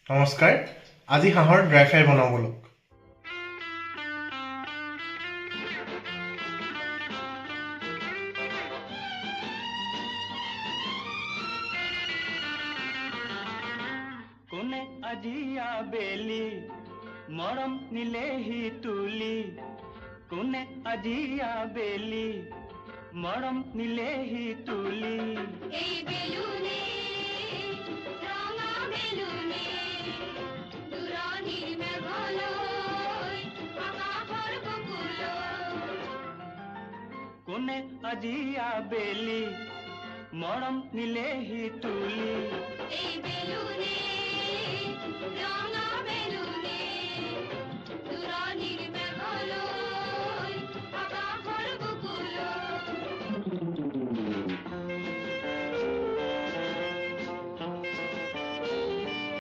নমস্কাৰ, আজি হাঁহৰ ড্ৰাই ফ্ৰাই বনাওঁ বলক। কোনে আজি আবেলি মৰম নিলেহি তুলি, কোনে আজি আবেলি মৰম নিলেহি তুলি। এই বেলুনে ৰঙা বেলুনে দূৰণিৰ মেঘলৈ আকাশৰ বুকুলৈ। কোনে আজি আবেলি মৰম নিলেহি তুলি। এই বেলুনে